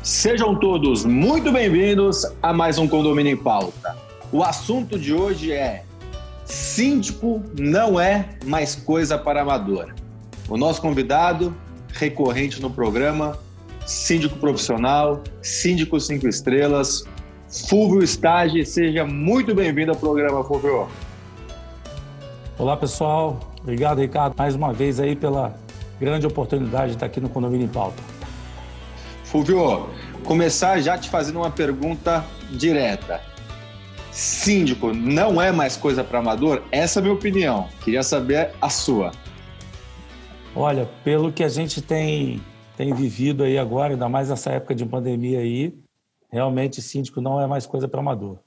Sejam todos muito bem-vindos a mais um Condomínio em Pauta. O assunto de hoje é: síndico não é mais coisa para amador. O nosso convidado, recorrente no programa, síndico profissional, síndico 5 estrelas, Fúvio Stagi. Seja muito bem-vindo ao programa, Fúvio. Olá, pessoal. Obrigado, Ricardo, mais uma vez aí pela grande oportunidade de estar aqui no Condomínio em Pauta. Fúvio, começar já te fazendo uma pergunta direta. Síndico não é mais coisa para amador? Essa é a minha opinião. Queria saber a sua. Olha, pelo que a gente tem vivido aí agora, ainda mais nessa época de pandemia aí, realmente síndico não é mais coisa para amador.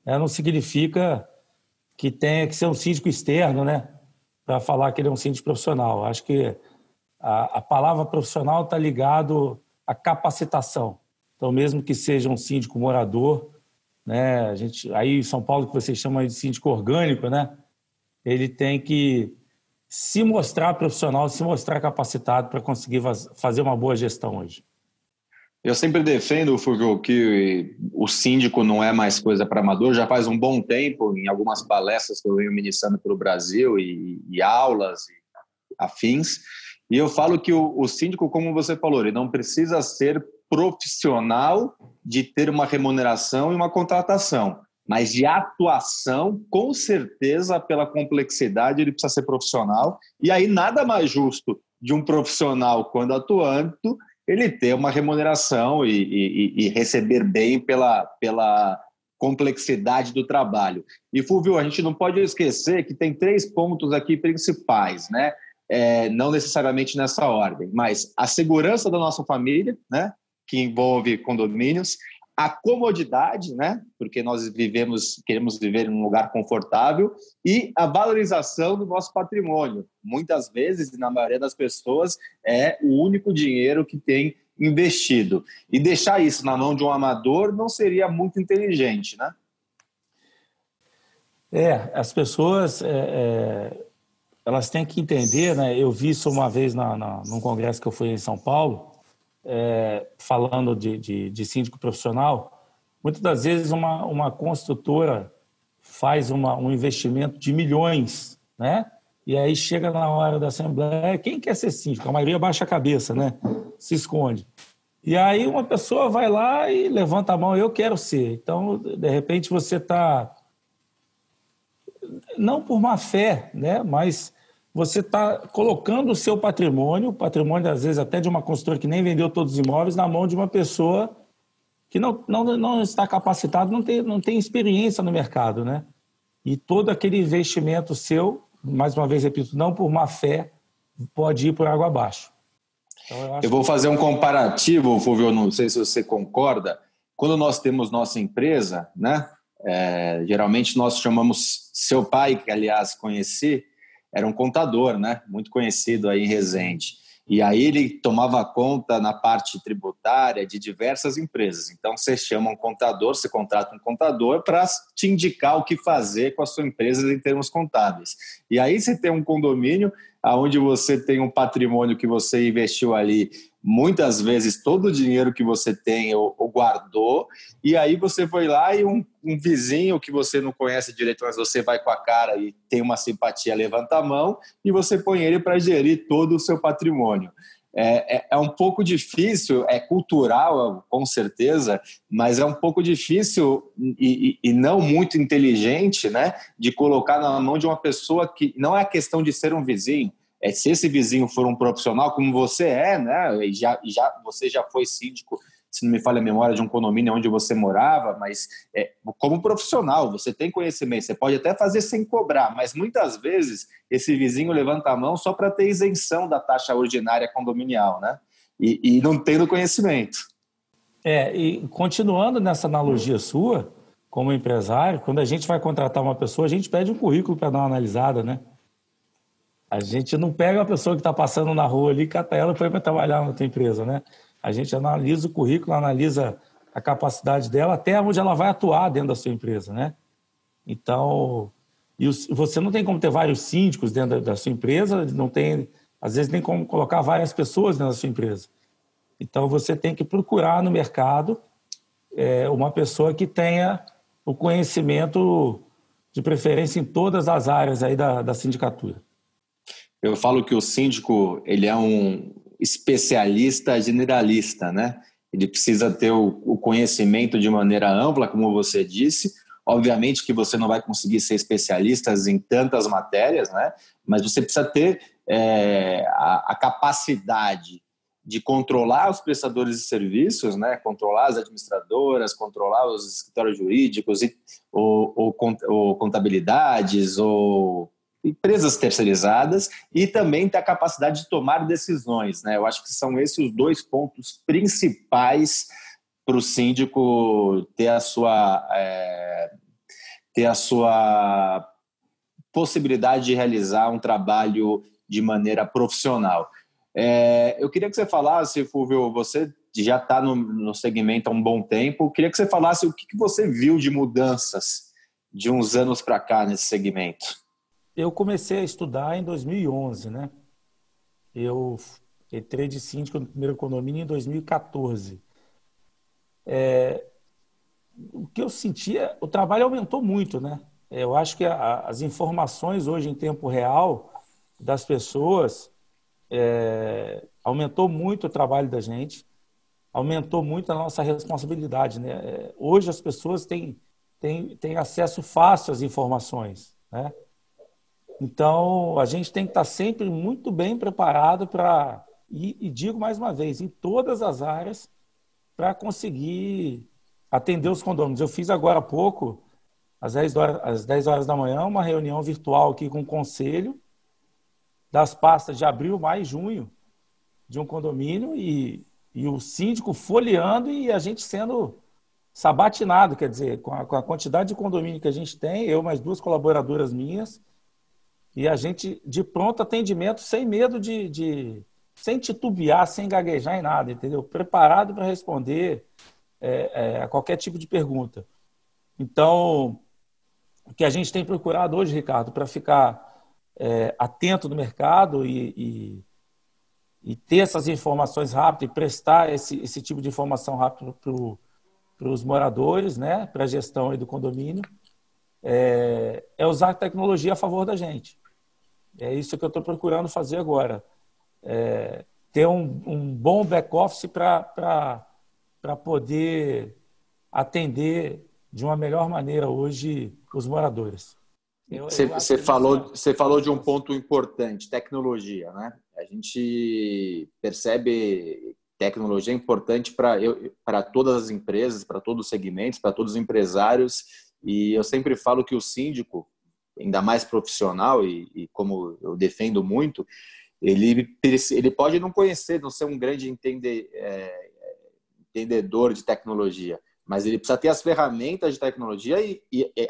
Não significa que tenha que ser um síndico externo, né? Para falar que ele é um síndico profissional. Acho que a palavra profissional está ligado à capacitação. Então, mesmo que seja um síndico morador, né? Aí em São Paulo, que vocês chamam de síndico orgânico, né? Ele tem que se mostrar profissional, se mostrar capacitado para conseguir fazer uma boa gestão hoje. Eu sempre defendo, Fúvio, que o síndico não é mais coisa para amador. Já faz um bom tempo, em algumas palestras que eu venho ministrando pelo Brasil e aulas e afins. E eu falo que o síndico, como você falou, ele não precisa ser profissional de ter uma remuneração e uma contratação, mas de atuação, com certeza, pela complexidade, ele precisa ser profissional. E aí nada mais justo de um profissional, quando atuando, ele ter uma remuneração e receber bem pela complexidade do trabalho. E, Fúvio, a gente não pode esquecer que tem 3 pontos aqui principais, né? Não necessariamente nessa ordem, mas a segurança da nossa família, né? Que envolve condomínios, a comodidade, né? Porque nós queremos viver em um lugar confortável, e a valorização do nosso patrimônio. Muitas vezes, na maioria das pessoas, é o único dinheiro que tem investido. E deixar isso na mão de um amador não seria muito inteligente, né? As pessoas elas têm que entender, né? Eu vi isso uma vez num congresso que eu fui em São Paulo, falando de síndico profissional. Muitas das vezes uma construtora faz um investimento de milhões, né? E aí chega na hora da assembleia, quem quer ser síndico? A maioria baixa a cabeça, né? Se esconde. E aí uma pessoa vai lá e levanta a mão: eu quero ser. Então, de repente, você está, não por má fé, né? Mas você está colocando o seu patrimônio, o patrimônio, às vezes, até de uma consultora que nem vendeu todos os imóveis, na mão de uma pessoa que não está capacitada, não tem experiência no mercado, né? E todo aquele investimento seu, mais uma vez repito, não por má fé, pode ir por água abaixo. Então, eu vou fazer um comparativo, Fúvio, não sei se você concorda. Quando nós temos nossa empresa, né? Geralmente nós chamamos seu pai, que aliás conheci, era um contador, né? Muito conhecido aí em Resende. E aí ele tomava conta na parte tributária de diversas empresas. Então você chama um contador, você contrata um contador para te indicar o que fazer com a sua empresa em termos contábeis. E aí você tem um condomínio onde você tem um patrimônio que você investiu ali, muitas vezes todo o dinheiro que você tem ou guardou, e aí você foi lá e um vizinho que você não conhece direito, mas você vai com a cara e tem uma simpatia, levanta a mão e você põe ele para gerir todo o seu patrimônio. É um pouco difícil, é cultural, com certeza, mas é um pouco difícil e não muito inteligente, né, de colocar na mão de uma pessoa que não é questão de ser um vizinho. Se esse vizinho for um profissional, como você né, e você já foi síndico, se não me falha a memória, de um condomínio onde você morava, mas como profissional, você tem conhecimento, você pode até fazer sem cobrar, mas muitas vezes esse vizinho levanta a mão só para ter isenção da taxa ordinária condominial, né? E não tendo conhecimento. E continuando nessa analogia sua, como empresário, quando a gente vai contratar uma pessoa, a gente pede um currículo para dar uma analisada, né? A gente não pega a pessoa que está passando na rua ali, cata ela e põe para trabalhar na tua empresa, né? A gente analisa o currículo, analisa a capacidade dela, até onde ela vai atuar dentro da sua empresa, né? Então, você não tem como ter vários síndicos dentro da sua empresa, não tem, às vezes, nem como colocar várias pessoas dentro da sua empresa. Então, você tem que procurar no mercado uma pessoa que tenha o conhecimento, de preferência, em todas as áreas aí da sindicatura. Eu falo que o síndico ele é um especialista generalista, né? Ele precisa ter o conhecimento de maneira ampla, como você disse. Obviamente que você não vai conseguir ser especialista em tantas matérias, né? Mas você precisa ter a capacidade de controlar os prestadores de serviços, né? Controlar as administradoras, controlar os escritórios jurídicos, ou contabilidades, ou empresas terceirizadas, e também ter a capacidade de tomar decisões, né? Eu acho que são esses os dois pontos principais para o síndico ter a sua possibilidade de realizar um trabalho de maneira profissional. Eu queria que você falasse, Fúvio, você já está no segmento há um bom tempo, eu queria que você falasse o que você viu de mudanças de uns anos para cá nesse segmento. Eu comecei a estudar em 2011, né? Eu entrei de síndico no primeiro condomínio em 2014. O que eu sentia, o trabalho aumentou muito, né? Eu acho que as informações hoje em tempo real das pessoas aumentou muito o trabalho da gente, aumentou muito a nossa responsabilidade, né? Hoje as pessoas têm acesso fácil às informações, né? Então, a gente tem que estar sempre muito bem preparado para, e digo mais uma vez, em todas as áreas, para conseguir atender os condôminos. Eu fiz agora há pouco, às 10 horas da manhã, uma reunião virtual aqui com o conselho das pastas de abril, maio e junho de um condomínio e o síndico folheando e a gente sendo sabatinado, quer dizer, com a quantidade de condomínio que a gente tem, eu mais 2 colaboradoras minhas, e a gente de pronto atendimento, sem medo sem titubear, sem gaguejar em nada, entendeu? Preparado para responder a qualquer tipo de pergunta. Então, o que a gente tem procurado hoje, Ricardo, para ficar atento no mercado e ter essas informações rápidas e prestar esse tipo de informação rápido para os moradores, né? Para a gestão aí do condomínio, usar a tecnologia a favor da gente. É isso que eu estou procurando fazer agora. Ter um bom back-office para poder atender de uma melhor maneira hoje os moradores. Você falou de um ponto importante, tecnologia, né? A gente percebe tecnologia é importante para todas as empresas, para todos os segmentos, para todos os empresários, e eu sempre falo que o síndico, ainda mais profissional, e como eu defendo muito, ele pode não conhecer, não ser um grande entendedor de tecnologia, mas ele precisa ter as ferramentas de tecnologia e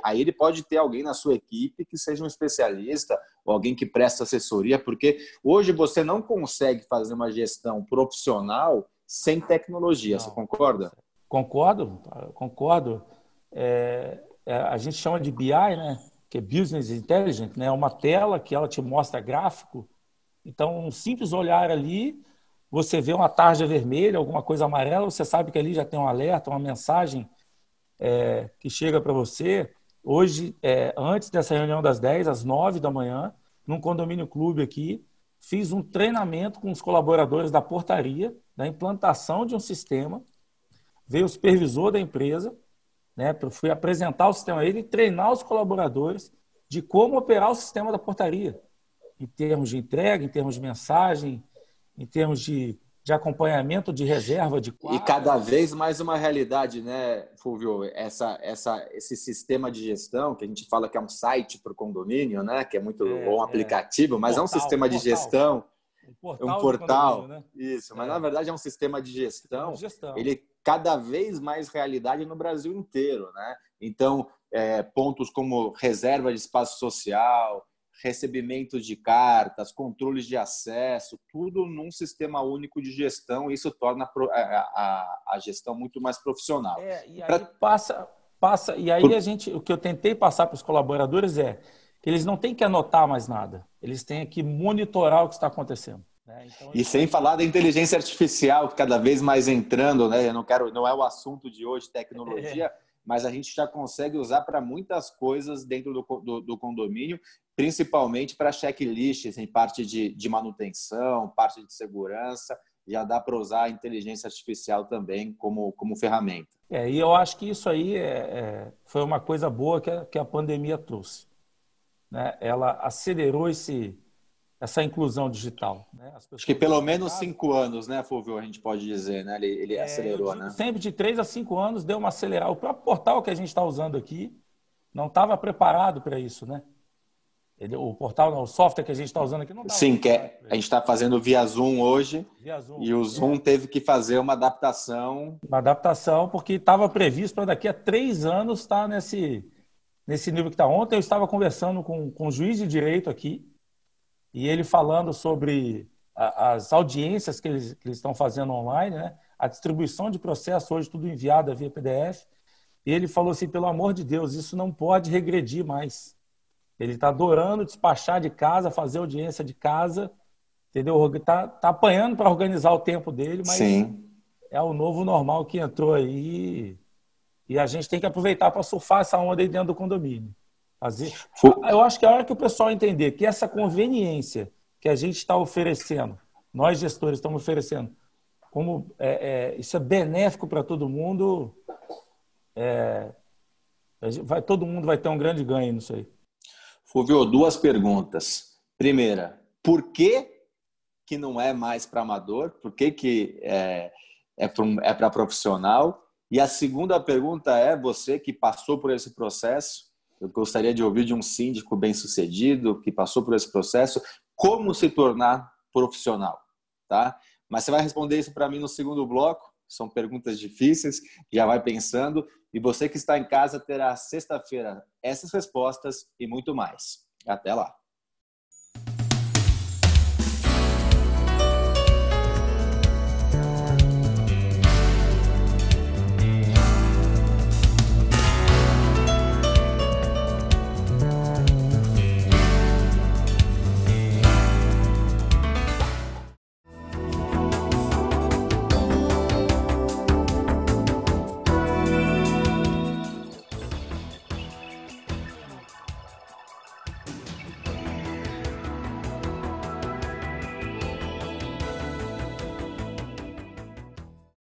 aí ele pode ter alguém na sua equipe que seja um especialista ou alguém que presta assessoria, porque hoje você não consegue fazer uma gestão profissional sem tecnologia. Não. Você concorda? Concordo. A gente chama de BI, né? Que é Business Intelligence, né? Uma tela que ela te mostra gráfico. Então, um simples olhar ali, você vê uma tarja vermelha, alguma coisa amarela, você sabe que ali já tem um alerta, uma mensagem que chega para você. Hoje, antes dessa reunião das 10, às 9 da manhã, num condomínio clube aqui, fiz um treinamento com os colaboradores da portaria, da implantação de um sistema. Veio o supervisor da empresa, né? Fui apresentar o sistema a ele e treinar os colaboradores de como operar o sistema da portaria, em termos de entrega, em termos de mensagem, em termos de acompanhamento de reserva de quadro. E cada vez mais uma realidade, né, Fúvio? Esse sistema de gestão, que a gente fala que é um site para o condomínio, né? Que é muito um aplicativo, mas é um sistema de gestão. Um portal, né? Isso, mas na verdade é um sistema de gestão. Ele cada vez mais realidade no Brasil inteiro, né? Então, pontos como reserva de espaço social, recebimento de cartas, controles de acesso, tudo num sistema único de gestão. Isso torna a gestão muito mais profissional. E aí passa. E aí o que eu tentei passar para os colaboradores é que eles não têm que anotar mais nada. Eles têm que monitorar o que está acontecendo. né? Então, E sem falar da inteligência artificial, que cada vez mais entrando, né? Não é o assunto de hoje, tecnologia, mas a gente já consegue usar para muitas coisas dentro do condomínio, principalmente para checklists em parte de manutenção, parte de segurança. Já dá para usar a inteligência artificial também como ferramenta. E eu acho que isso aí foi uma coisa boa que a pandemia trouxe, né? Ela acelerou essa inclusão digital, né? Acho que pelo menos 5 anos, né, Fulvio, a gente pode dizer, né? Ele acelerou, eu digo, né? sempre de 3 a 5 anos deu uma acelerada. O próprio portal que a gente está usando aqui não estava preparado para isso, né? O portal, não, o software que a gente está usando aqui não estava Sim, preparado. a gente está fazendo via Zoom hoje, Via Zoom, e o Zoom teve que fazer uma adaptação. Uma adaptação, porque estava previsto para daqui a 3 anos estar nesse nível que está. Ontem eu estava conversando com um juiz de direito aqui, e ele falando sobre as audiências que eles estão fazendo online, né? A distribuição de processo hoje, tudo enviado via PDF. E ele falou assim, pelo amor de Deus, isso não pode regredir mais. Ele está adorando despachar de casa, fazer audiência de casa, entendeu? Está apanhando para organizar o tempo dele, mas Sim. É o novo normal que entrou aí e a gente tem que aproveitar para surfar essa onda aí dentro do condomínio. Eu acho que a hora que o pessoal entender que essa conveniência que a gente está oferecendo, nós gestores estamos oferecendo, como isso é benéfico para todo mundo, todo mundo vai ter um grande ganho nisso aí. Fulvio, 2 perguntas. Primeira, por que não é mais para amador? Por que é para profissional? E a segunda pergunta é, você que passou por esse processo, eu gostaria de ouvir de um síndico bem-sucedido que passou por esse processo, como se tornar profissional, tá? Mas você vai responder isso para mim no segundo bloco, são perguntas difíceis, já vai pensando, e você que está em casa terá sexta-feira essas respostas e muito mais. Até lá!